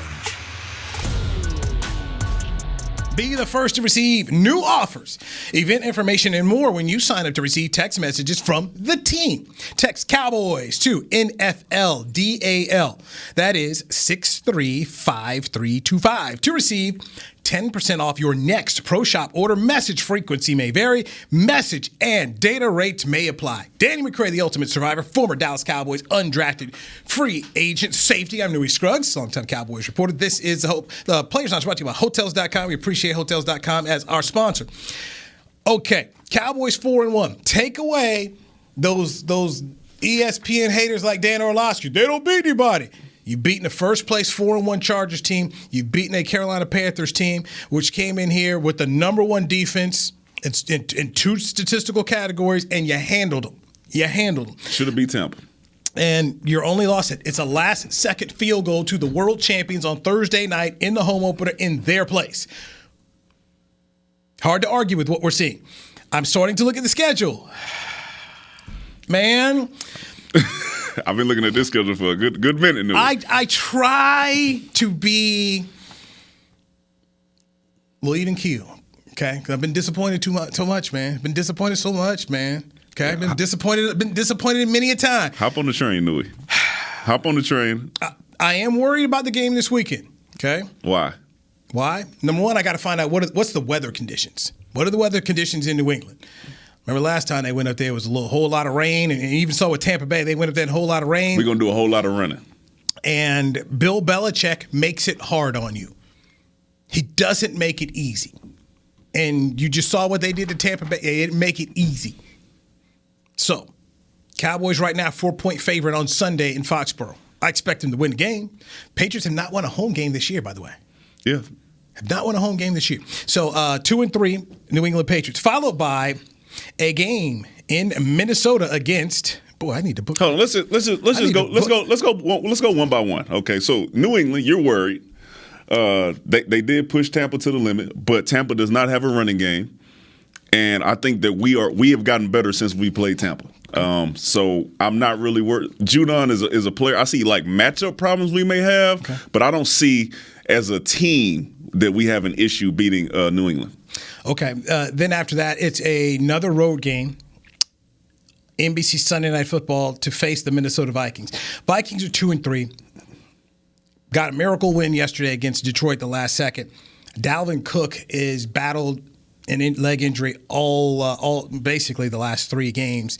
[SPEAKER 5] Be the first to receive new offers, event information, and more when you sign up to receive text messages from the team. Text Cowboys to NFLDAL. That is 635325 to receive 10% off your next Pro Shop order. Message frequency may vary. Message and data rates may apply. Danny McCray, the ultimate survivor, former Dallas Cowboys undrafted free agent safety. I'm Newy Scruggs, longtime Cowboys reporter. This is the Players Lounge brought to you by Hotels.com. We appreciate Hotels.com as our sponsor. Okay, Cowboys 4-1. Take away those ESPN haters like Dan Orlovsky. They don't beat anybody. You've beaten the first place 4-1 Chargers team. You've beaten a Carolina Panthers team, which came in here with the number one defense in two statistical categories, and you handled them.
[SPEAKER 6] Should have beat Tampa.
[SPEAKER 5] And your only loss, it's a last-second field goal to the world champions on Thursday night in the home opener in their place. Hard to argue with what we're seeing. I'm starting to look at the schedule. Man.
[SPEAKER 6] I've been looking at this schedule for a good minute now.
[SPEAKER 5] I try to be little even keel, okay? Because I've been disappointed too much, man. Been disappointed so much, man. Okay, I've been disappointed many a time.
[SPEAKER 6] Hop on the train, Newy. Hop on the train.
[SPEAKER 5] I am worried about the game this weekend. Okay.
[SPEAKER 6] Why?
[SPEAKER 5] Number one, I got to find out what's the weather conditions. What are the weather conditions in New England? Remember last time they went up there, it was a whole lot of rain, and even so with Tampa Bay, they went up there in a whole lot of rain.
[SPEAKER 6] We're going to do a whole lot of running.
[SPEAKER 5] And Bill Belichick makes it hard on you. He doesn't make it easy. And you just saw what they did to Tampa Bay. They didn't make it easy. So, Cowboys right now 4-point favorite on Sunday in Foxborough. I expect them to win the game. Patriots have not won a home game this year, by the way.
[SPEAKER 6] Yeah.
[SPEAKER 5] Have not won a home game this year. So, 2-3 New England Patriots, followed by a game in Minnesota against. Boy, I need to book.
[SPEAKER 6] Hold on, let's go one by one. Okay, so New England, you're worried. They did push Tampa to the limit, but Tampa does not have a running game, and I think that we have gotten better since we played Tampa. So I'm not really worried. Judon is a player. I see like matchup problems we may have, but I don't see as a team that we have an issue beating New England.
[SPEAKER 5] Okay. Then after that, it's another road game. NBC Sunday Night Football to face the Minnesota Vikings. Vikings are 2-3. Got a miracle win yesterday against Detroit the last second. Dalvin Cook is battled an leg injury all basically the last 3 games.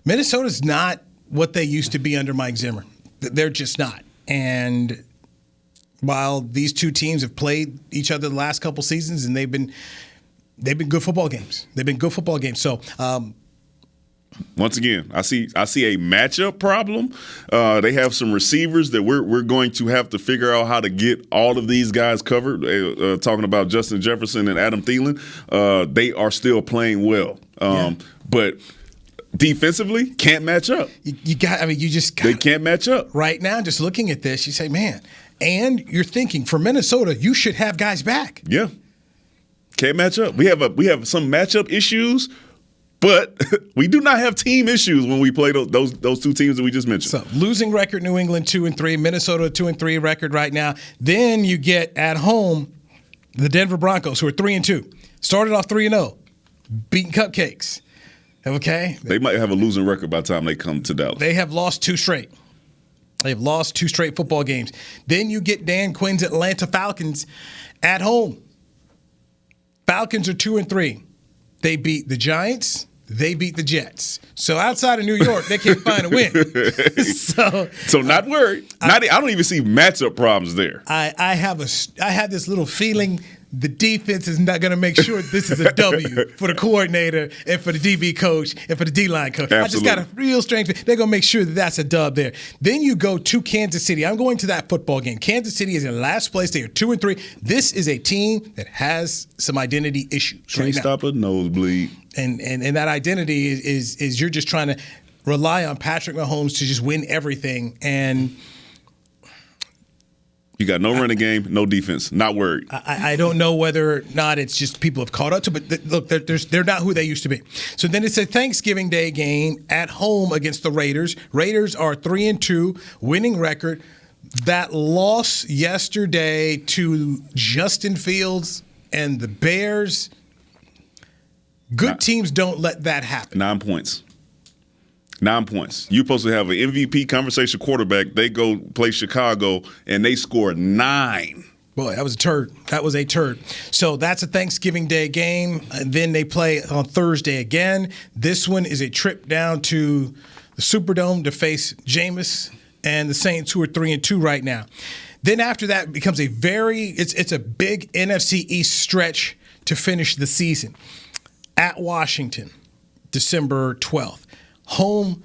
[SPEAKER 5] Minnesota's not what they used to be under Mike Zimmer. They're just not. And while these two teams have played each other the last couple seasons, and they've been good football games. So
[SPEAKER 6] once again, I see a matchup problem. They have some receivers that we're going to have to figure out how to get all of these guys covered. Talking about Justin Jefferson and Adam Thielen, they are still playing well, but defensively can't match up.
[SPEAKER 5] They
[SPEAKER 6] can't match up
[SPEAKER 5] right now. Just looking at this, you say, man, and you're thinking for Minnesota, you should have guys back.
[SPEAKER 6] Yeah, can't match up. We have some matchup issues. But we do not have team issues when we play those two teams that we just mentioned.
[SPEAKER 5] So losing record, New England 2-3, Minnesota 2-3 record right now. Then you get at home the Denver Broncos, who are 3-2. Started off 3-0, beating cupcakes. Okay,
[SPEAKER 6] they might have a losing record by the time they come to Dallas.
[SPEAKER 5] They have lost 2 straight. They've lost 2 straight football games. Then you get Dan Quinn's Atlanta Falcons at home. Falcons are 2-3. They beat the Giants. They beat the Jets. So outside of New York, they can't find a win.
[SPEAKER 6] So not worried. I don't even see matchup problems there.
[SPEAKER 5] I have this little feeling the defense is not going to make sure this is a W for the coordinator and for the DB coach and for the D-line coach.
[SPEAKER 6] Absolutely.
[SPEAKER 5] I just got a real strange feeling. They're going to make sure that that's a dub there. Then you go to Kansas City. I'm going to that football game. Kansas City is in last place. They are 2-3. This is a team that has some identity issues.
[SPEAKER 6] Can't stop a nosebleed.
[SPEAKER 5] And that identity is you're just trying to rely on Patrick Mahomes to just win everything. And
[SPEAKER 6] you got no running game, no defense. Not worried.
[SPEAKER 5] I don't know whether or not it's just people have caught up to, but look, they're not who they used to be. So then it's a Thanksgiving Day game at home against the Raiders. Raiders are 3-2, winning record. That loss yesterday to Justin Fields And the Bears, good teams don't let that happen.
[SPEAKER 6] 9 points. 9 points. You're supposed to have an MVP conversation quarterback. They go play Chicago, and they score 9.
[SPEAKER 5] Boy, that was a turd. That was a turd. So that's a Thanksgiving Day game. And then they play on Thursday again. This one is a trip down to the Superdome to face Jameis and the Saints, who are 3-2 right now. Then after that, it becomes it's a big NFC East stretch to finish the season. At Washington, December 12th. Home,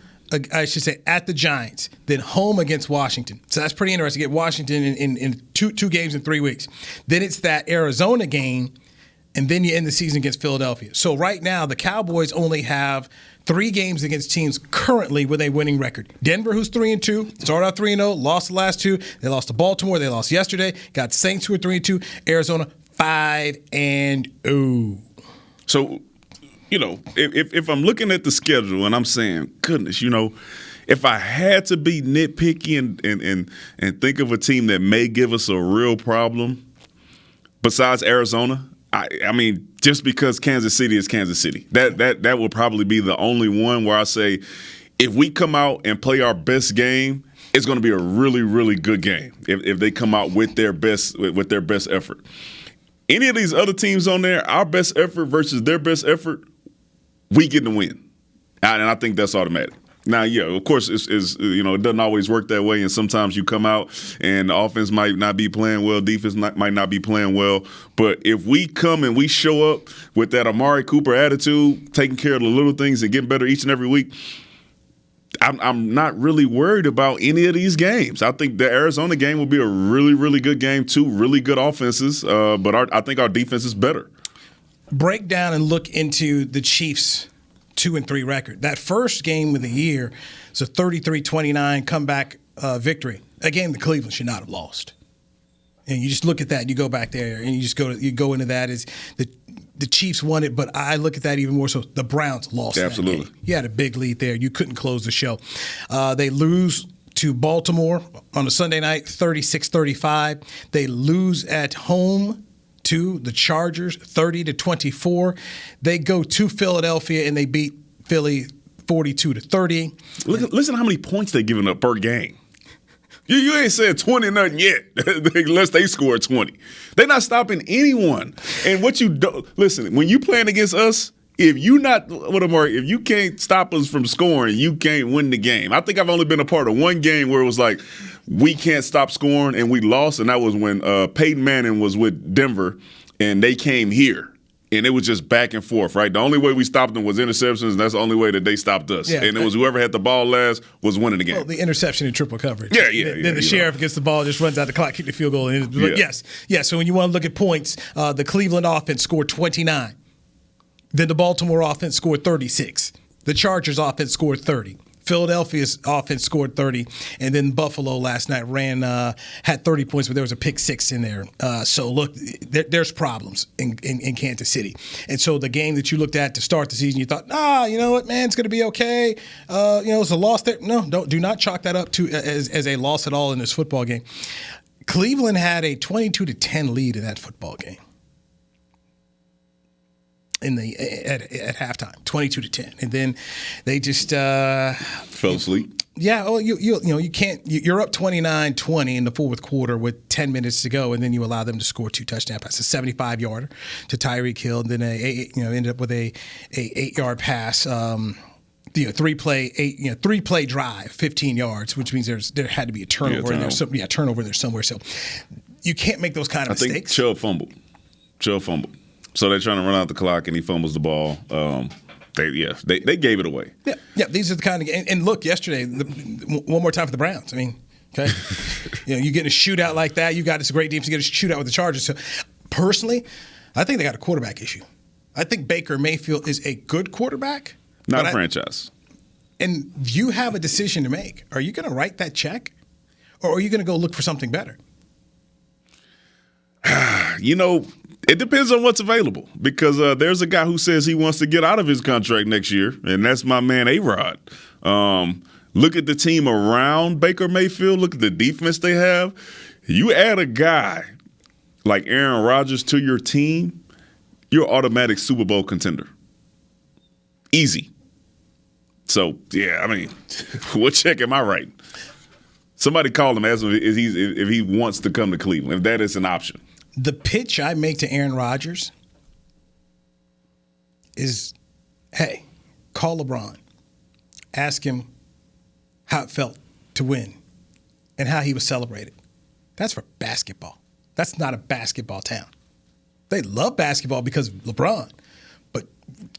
[SPEAKER 5] I should say, at the Giants, then home against Washington. So that's pretty interesting. Get Washington in two games in 3 weeks. Then it's that Arizona game, and then you end the season against Philadelphia. So right now, the Cowboys only have 3 games against teams currently with a winning record. Denver, who's 3-2, started out 3-0, lost the last 2. They lost to Baltimore. They lost yesterday. Got Saints, who are 3-2. Arizona, 5-0.
[SPEAKER 6] So, if I'm looking at the schedule and I'm saying, goodness, if I had to be nitpicky and think of a team that may give us a real problem besides Arizona, I mean, just because Kansas City is Kansas City, that will probably be the only one where I say, if we come out and play our best game, it's going to be a really, really good game. If they come out with their best effort. Any of these other teams on there, our best effort versus their best effort, we get the win, and I think that's automatic. Now, yeah, of course, it doesn't always work that way, and sometimes you come out and the offense might not be playing well, defense might not be playing well. But if we come and we show up with that Amari Cooper attitude, taking care of the little things and getting better each and every week, I'm not really worried about any of these games. I think the Arizona game will be a really, really good game, too. Really good offenses, but I think our defense is better.
[SPEAKER 5] Break down and look into the Chiefs' 2-3 record. That first game of the year is a 33-29 comeback victory. A game that Cleveland should not have lost. And you just look at that, and you go back there, and you go into that as the Chiefs won it, but I look at that even more so. The Browns lost
[SPEAKER 6] Absolutely.
[SPEAKER 5] that game. You had a big lead there. You couldn't close the show. They lose to Baltimore on a Sunday night, 36-35. They lose at home to the Chargers, 30-24. They go to Philadelphia and they beat Philly 42-30.
[SPEAKER 6] Listen how many points they're giving up per game. You ain't said 20 nothing yet, unless they score 20. They're not stopping anyone. And what you do, listen, when you playing against us, if you can't stop us from scoring, you can't win the game. I think I've only been a part of one game where it was like, we can't stop scoring, and we lost, and that was when Peyton Manning was with Denver, and they came here. And it was just back and forth, right? The only way we stopped them was interceptions, and that's the only way that they stopped us. Yeah, and it was whoever had the ball last was winning the game.
[SPEAKER 5] Well, the interception and triple coverage.
[SPEAKER 6] Yeah.
[SPEAKER 5] Then the sheriff gets the ball, just runs out the clock, kick the field goal. And Yes. So when you want to look at points, the Cleveland offense scored 29. Then the Baltimore offense scored 36. The Chargers offense scored 30. Philadelphia's offense scored 30, and then Buffalo last night had 30 points, but there was a pick 6 in there. So look, there's problems in Kansas City, and so the game that you looked at to start the season, you thought, you know what, man, it's going to be okay. It's a loss there. No, do not chalk that up to as a loss at all in this football game. Cleveland had a 22-10 lead in that football game. At halftime, 22-10, and then they just
[SPEAKER 6] fell asleep.
[SPEAKER 5] Yeah, you can't. You're up 29-20 in the fourth quarter with 10 minutes to go, and then you allow them to score 2 touchdown passes, a 75-yarder to Tyreek Hill, and then ended up with a 8-yard pass. 3-play drive, 15 yards, which means there had to be a turnover in there. Turnover in there somewhere. So you can't make those kind of mistakes.
[SPEAKER 6] I think Chubb fumbled. So they're trying to run out the clock, and he fumbles the ball. They gave it away.
[SPEAKER 5] Yeah. These are the kind of and look, yesterday, one more time for the Browns. I mean, okay, you get a shootout like that. You got this great defense. You get a shootout with the Chargers. So personally, I think they got a quarterback issue. I think Baker Mayfield is a good quarterback,
[SPEAKER 6] not a franchise.
[SPEAKER 5] And you have a decision to make. Are you going to write that check, or are you going to go look for something better?
[SPEAKER 6] It depends on what's available, because there's a guy who says he wants to get out of his contract next year, and that's my man A-Rod. Look at the team around Baker Mayfield. Look at the defense they have. You add a guy like Aaron Rodgers to your team, you're automatic Super Bowl contender. Easy. So, yeah, I mean, what check am I writing? Somebody call him, ask him if he wants to come to Cleveland, if that is an option.
[SPEAKER 5] The pitch I make to Aaron Rodgers is, hey, call LeBron. Ask him how it felt to win and how he was celebrated. That's for basketball. That's not a basketball town. They love basketball because of LeBron. But,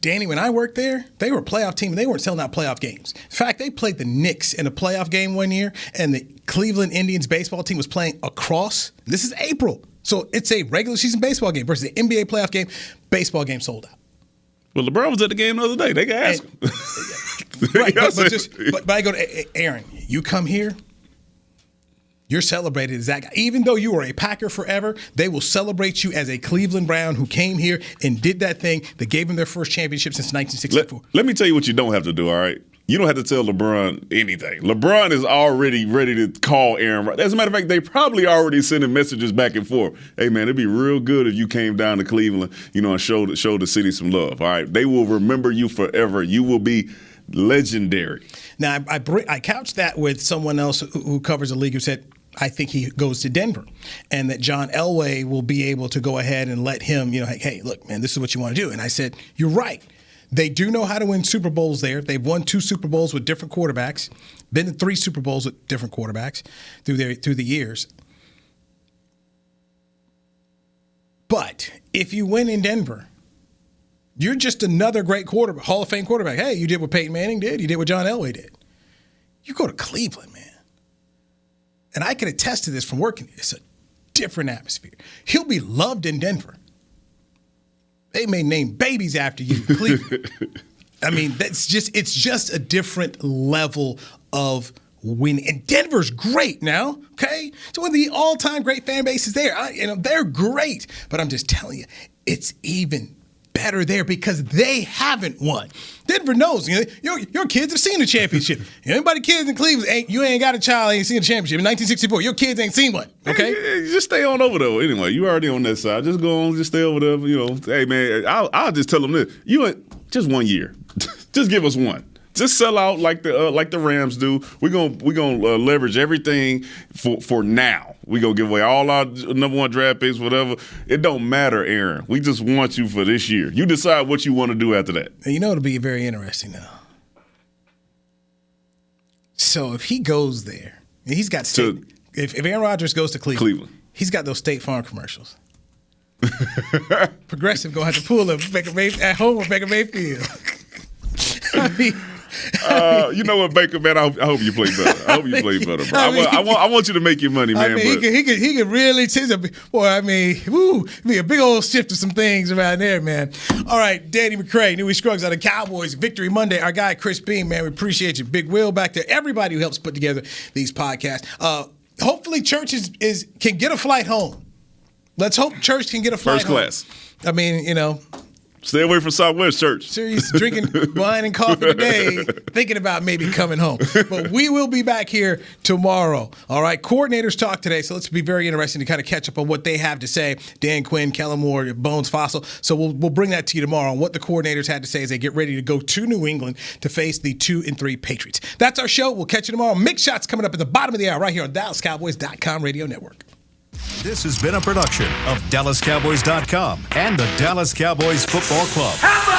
[SPEAKER 5] Danny, when I worked there, they were a playoff team, and they weren't selling out playoff games. In fact, they played the Knicks in a playoff game one year, and the Cleveland Indians baseball team was playing across. This is April. So it's a regular season baseball game versus the NBA playoff game. Baseball game sold out.
[SPEAKER 6] Well, LeBron was at the game the other day. They can ask him.
[SPEAKER 5] Right, but I go to Aaron, you come here, you're celebrated as that guy. Even though you were a Packer forever, they will celebrate you as a Cleveland Brown who came here and did that thing that gave them their first championship since 1964.
[SPEAKER 6] Let me tell you what you don't have to do, all right? You don't have to tell LeBron anything. LeBron is already ready to call Aaron Rodgers. As a matter of fact, they probably already sending messages back and forth. Hey, man, it'd be real good if you came down to Cleveland, and show the city some love, all right? They will remember you forever. You will be legendary.
[SPEAKER 5] Now, I couched that with someone else who covers the league who said, I think he goes to Denver, and that John Elway will be able to go ahead and let him, hey, look, man, this is what you want to do. And I said, you're right. They do know how to win Super Bowls there. They've won 2 Super Bowls with different quarterbacks, been to 3 Super Bowls with different quarterbacks through the years. But if you win in Denver, you're just another great quarterback, Hall of Fame quarterback. Hey, you did what Peyton Manning did. You did what John Elway did. You go to Cleveland, man. And I can attest to this from working. It's a different atmosphere. He'll be loved in Denver. They may name babies after you, Cleveland. I mean, it's just a different level of winning. And Denver's great now, okay? It's one of the all-time great fan bases there. They're great. But I'm just telling you, it's even better there because they haven't won. Denver knows. Your kids have seen the championship. Anybody kids in Cleveland, you ain't got a child, ain't seen the championship. In 1964, your kids ain't seen one, okay?
[SPEAKER 6] Hey, just stay on over there. Anyway, you already on that side. Just go on, just stay over there. Hey, man, I'll just tell them this. Just 1 year. Just give us one. Just sell out like the Rams do. We're gonna leverage everything for now. We're gonna give away all our number 1 draft picks, whatever. It don't matter, Aaron. We just want you for this year. You decide what you want to do after that.
[SPEAKER 5] It'll be very interesting now. So if he goes there, he's got if Aaron Rodgers goes to Cleveland, he's got those State Farm commercials. Progressive gonna have to pull him at home with Baker Mayfield. I mean.
[SPEAKER 6] You know what, Baker, man? I hope you play better. I hope you play better, bro. I want you to make your money, man.
[SPEAKER 5] He could really change it. Boy, be a big old shift of some things around there, man. All right, Danny McCray, Newy Scruggs out of Cowboys, Victory Monday. Our guy, Chris Beam, man, we appreciate you. Big Will back there. Everybody who helps put together these podcasts. Hopefully, Church can get a flight home. Let's hope Church can get a flight home.
[SPEAKER 6] First class.
[SPEAKER 5] I mean,
[SPEAKER 6] stay away from Southwest Church.
[SPEAKER 5] Sure, he's drinking wine and coffee today, thinking about maybe coming home. But we will be back here tomorrow. All right, coordinators talk today, so let's be very interesting to kind of catch up on what they have to say. Dan Quinn, Kellen Moore, Bones Fossil. So we'll bring that to you tomorrow on what the coordinators had to say as they get ready to go to New England to face the 2-3 Patriots. That's our show. We'll catch you tomorrow. Mix Shots coming up at the bottom of the hour right here on DallasCowboys.com radio network.
[SPEAKER 1] This has been a production of DallasCowboys.com and the Dallas Cowboys Football Club.